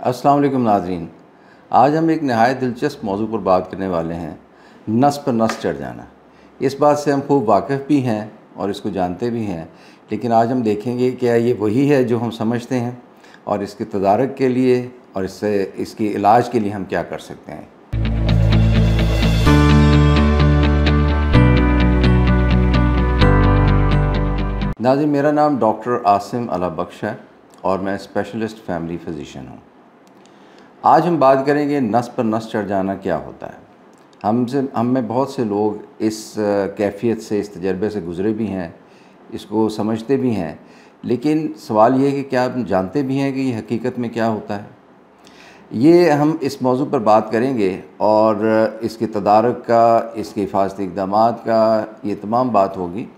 अस्सलाम वालेकुम नाज़रीन। आज हम एक नहायत दिलचस्प मौजू पर बात करने वाले हैं, नस पर नस चढ़ जाना। इस बात से हम खूब वाकिफ़ भी हैं और इसको जानते भी हैं, लेकिन आज हम देखेंगे क्या ये वही है जो हम समझते हैं और इसके तदारक के लिए और इसके इलाज के लिए हम क्या कर सकते हैं। नाज़रीन, मेरा नाम डॉक्टर आसिम अला बख्श है और मैं स्पेशलिस्ट फैमिली फ़िज़िशियन हूँ। आज हम बात करेंगे नस पर नस चढ़ जाना क्या होता है। हम में बहुत से लोग इस कैफ़ियत से, इस तजर्बे से गुज़रे भी हैं, इसको समझते भी हैं, लेकिन सवाल ये है कि क्या आप जानते भी हैं कि ये हकीकत में क्या होता है। ये हम इस मौजू पर बात करेंगे और इसके तदारक का, इसके हिफाजती इक़दामात का, ये तमाम बात होगी।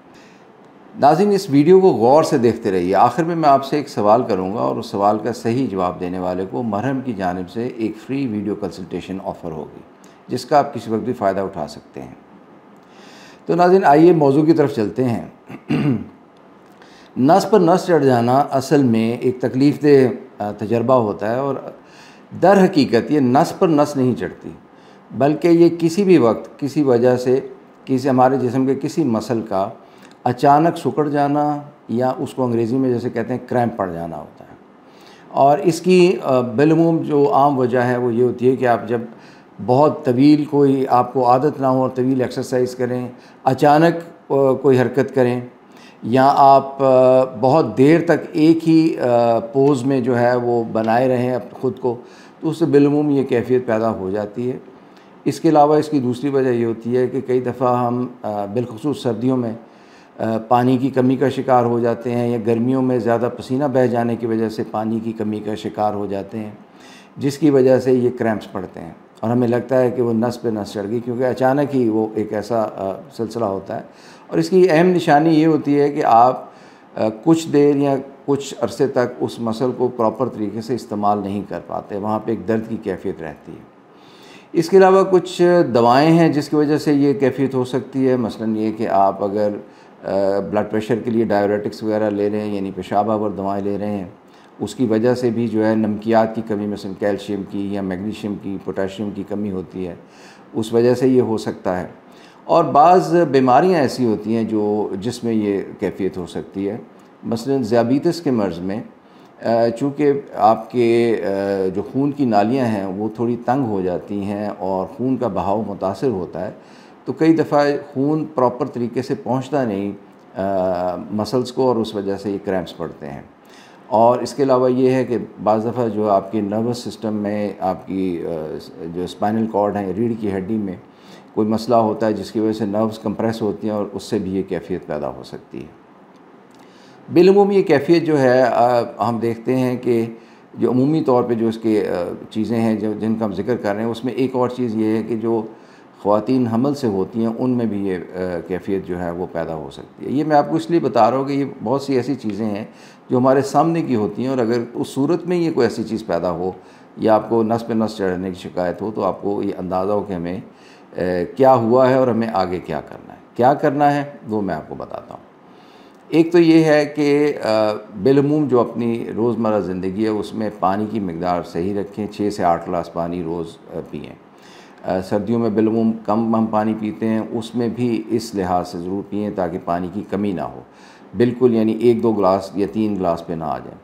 नाज़रीन, इस वीडियो को गौर से देखते रहिए। आखिर में मैं आपसे एक सवाल करूंगा और उस सवाल का सही जवाब देने वाले को मरहम की जानिब से एक फ़्री वीडियो कंसल्टेशन ऑफ़र होगी, जिसका आप किसी वक्त भी फ़ायदा उठा सकते हैं। तो नाज़रीन, आइए मौजू की तरफ चलते हैं। नस पर नस चढ़ जाना असल में एक तकलीफ़देह तजर्बा होता है और दर हकीकत ये नस पर नस नहीं चढ़ती, बल्कि ये किसी भी वक्त किसी वजह से हमारे जिस्म के किसी मसल का अचानक सिकुड़ जाना, या उसको अंग्रेज़ी में जैसे कहते हैं क्रैम्प पड़ जाना होता है। और इसकी बिलअमूम जो आम वजह है वो ये होती है कि आप जब बहुत तवील कोई आपको आदत ना हो और तवील एक्सरसाइज करें, अचानक कोई हरकत करें, या आप बहुत देर तक एक ही पोज़ में जो है वो बनाए रहें ख़ुद को, तो उससे बिलअमूम ये कैफ़ियत पैदा हो जाती है। इसके अलावा इसकी दूसरी वजह ये होती है कि कई दफ़ा हम बिलख़ुसूस सर्दियों में पानी की कमी का शिकार हो जाते हैं, या गर्मियों में ज़्यादा पसीना बह जाने की वजह से पानी की कमी का शिकार हो जाते हैं, जिसकी वजह से ये क्रैम्प्स पड़ते हैं और हमें लगता है कि वो नस पे नस चढ़ गई, क्योंकि अचानक ही वो एक ऐसा सिलसिला होता है। और इसकी अहम निशानी ये होती है कि आप कुछ देर या कुछ अरसे तक उस मसल को प्रॉपर तरीके से इस्तेमाल नहीं कर पाते, वहाँ पर एक दर्द की कैफ़ियत रहती है। इसके अलावा कुछ दवाएँ हैं जिसकी वजह से ये कैफ़ियत हो सकती है। मसलन ये कि आप अगर ब्लड प्रेशर के लिए डायरेटिक्स वगैरह ले रहे हैं, यानी पेशाब आवर दवाएँ ले रहे हैं, उसकी वजह से भी जो है नमकियात की कमी, मसलन कैल्शियम की या मैग्नीशियम की, पोटेशियम की कमी होती है, उस वजह से ये हो सकता है। और बाज़ बीमारियां ऐसी होती हैं जिसमें ये कैफ़ियत हो सकती है। मसलन ज़ियाबीतिस के मर्ज़ में चूँकि आपके जो खून की नालियाँ हैं वो थोड़ी तंग हो जाती हैं और खून का बहाव मुतासिर होता है, तो कई दफ़ा खून प्रॉपर तरीके से पहुंचता नहीं मसल्स को, और उस वजह से ये क्रैम्प्स पड़ते हैं। और इसके अलावा ये है कि बाज़ दफ़ा जो आपकी नर्वस सिस्टम में, आपकी जो स्पाइनल कॉर्ड है, रीढ़ की हड्डी में कोई मसला होता है, जिसकी वजह से नर्व्स कंप्रेस होती हैं और उससे भी ये कैफ़ियत पैदा हो सकती है। बिलअमूम ये कैफ़ियत जो है हम देखते हैं कि जो अमूमी तौर पे जो इसके चीज़ें हैं जिनका हम ज़िक्र कर रहे हैं, उसमें एक और चीज़ ये है कि जो ख़वातीन हमल से होती हैं उनमें भी ये कैफ़ियत जो है वो पैदा हो सकती है। ये मैं आपको इसलिए बता रहा हूँ कि ये बहुत सी ऐसी चीज़ें हैं जो हमारे सामने की होती हैं, और अगर उस सूरत में ये कोई ऐसी चीज़ पैदा हो या आपको नस पे नस चढ़ने की शिकायत हो, तो आपको ये अंदाज़ा हो कि हमें क्या हुआ है और हमें आगे क्या करना है। क्या करना है वो मैं आपको बताता हूँ। एक तो ये है कि बिलअमूम जो अपनी रोज़मर्रा ज़िंदगी है उसमें पानी की मिक़दार सही रखें। 6 से 8 गिलास पानी रोज़ पिएँ। सर्दियों में बिलअमूम कम हम पानी पीते हैं, उसमें भी इस लिहाज से ज़रूर पिएँ ताकि पानी की कमी ना हो, बिल्कुल यानी 1-2 गिलास या 3 गिलास पे ना आ जाए।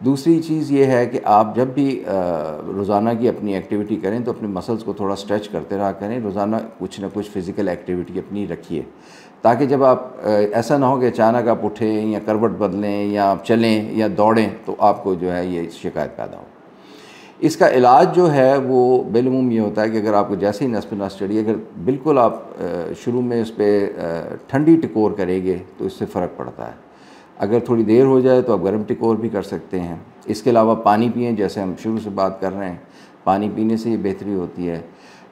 दूसरी चीज़ ये है कि आप जब भी रोज़ाना की अपनी एक्टिविटी करें तो अपने मसल्स को थोड़ा स्ट्रेच करते रहा करें। रोज़ाना कुछ ना कुछ फ़िज़िकल एक्टिविटी अपनी रखिए, ताकि जब आप ऐसा ना हो कि अचानक आप उठें या करवट बदलें या आप चलें या दौड़ें तो आपको जो है ये शिकायत पैदा हो। इसका इलाज जो है वो बिलअमूम ये होता है कि अगर आपको जैसे ही नस पे नस चढ़ी, अगर बिल्कुल आप शुरू में उस पर ठंडी टिकोर करेंगे तो इससे फ़र्क पड़ता है। अगर थोड़ी देर हो जाए तो आप गर्म टिकोर भी कर सकते हैं। इसके अलावा पानी पिएँ, जैसे हम शुरू से बात कर रहे हैं, पानी पीने से ये बेहतरी होती है।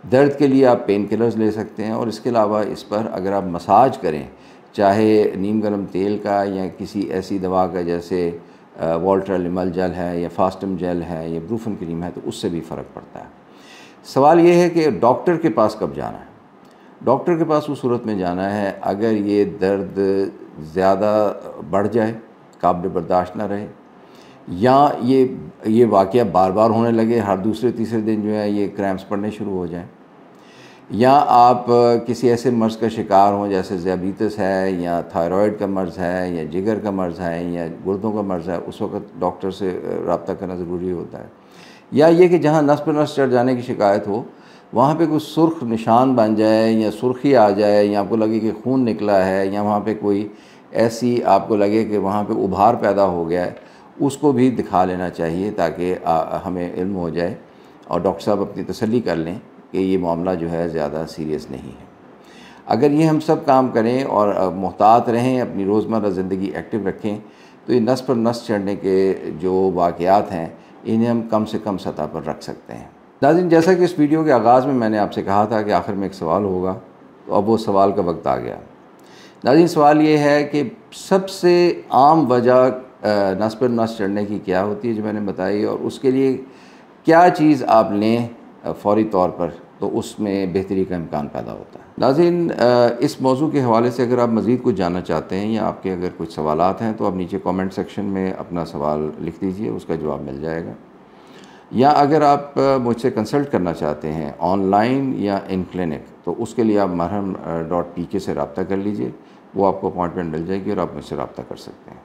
दर्द के लिए आप पेन किलर्स ले सकते हैं, और इसके अलावा इस पर अगर आप मसाज करें, चाहे नीम गर्म तेल का या किसी ऐसी दवा का जैसे वॉल्ट्रालिमल जेल है या फास्टम जेल है या ब्रूफन क्रीम है, तो उससे भी फ़र्क पड़ता है। सवाल ये है कि डॉक्टर के पास कब जाना है। डॉक्टर के पास उस सूरत में जाना है अगर ये दर्द ज़्यादा बढ़ जाए, काबिल बर्दाश्त ना रहे, या ये वाक़या बार बार होने लगे, हर दूसरे तीसरे दिन जो है ये क्रैम्प्स पड़ने शुरू हो जाएं, या आप किसी ऐसे मर्ज़ का शिकार हों जैसे ज़ियाबीतस है या थायराइड का मर्ज़ है या जिगर का मर्ज़ है या गुर्दों का मर्ज़ है, उस वक्त डॉक्टर से रब्ता करना ज़रूरी होता है। या ये कि जहाँ नस पर नस चढ़ जाने की शिकायत हो वहाँ पे कोई सुर्ख निशान बन जाए या सुर्खी आ जाए या आपको लगे कि खून निकला है या वहाँ पे कोई ऐसी आपको लगे कि वहाँ पे उभार पैदा हो गया है, उसको भी दिखा लेना चाहिए ताकि हमें इल्म हो जाए और डॉक्टर साहब अपनी तसल्ली कर लें कि ये मामला जो है ज़्यादा सीरियस नहीं है। अगर ये हम सब काम करें और मुहतात रहें, अपनी रोज़मर्रा ज़िंदगी एक्टिव रखें, तो ये नस पर नस चढ़ने के जो वाक़यात हैं इन्हें हम कम से कम सतह पर रख सकते हैं। नाज़रीन, जैसा कि इस वीडियो के आगाज़ में मैंने आपसे कहा था कि आखिर में एक सवाल होगा, तो अब वो सवाल का वक्त आ गया। नाज़रीन, सवाल ये है कि सबसे आम वजह नस पर नस चढ़ने की क्या होती है जो मैंने बताई, और उसके लिए क्या चीज़ आप लें फ़ौरी तौर पर तो उसमें बेहतरी का इम्कान पैदा होता है। नाज़रीन, इस मौजू के हवाले से अगर आप मज़ीद कुछ जानना चाहते हैं या आपके अगर कुछ सवालात हैं तो आप नीचे कमेंट सेक्शन में अपना सवाल लिख दीजिए, उसका जवाब मिल जाएगा। या अगर आप मुझसे कंसल्ट करना चाहते हैं ऑनलाइन या इन क्लिनिक, तो उसके लिए आप marham.tk से रब्ता कर लीजिए, वो आपको अपॉइंटमेंट मिल जाएगी और आप मुझसे रब्ता कर सकते हैं।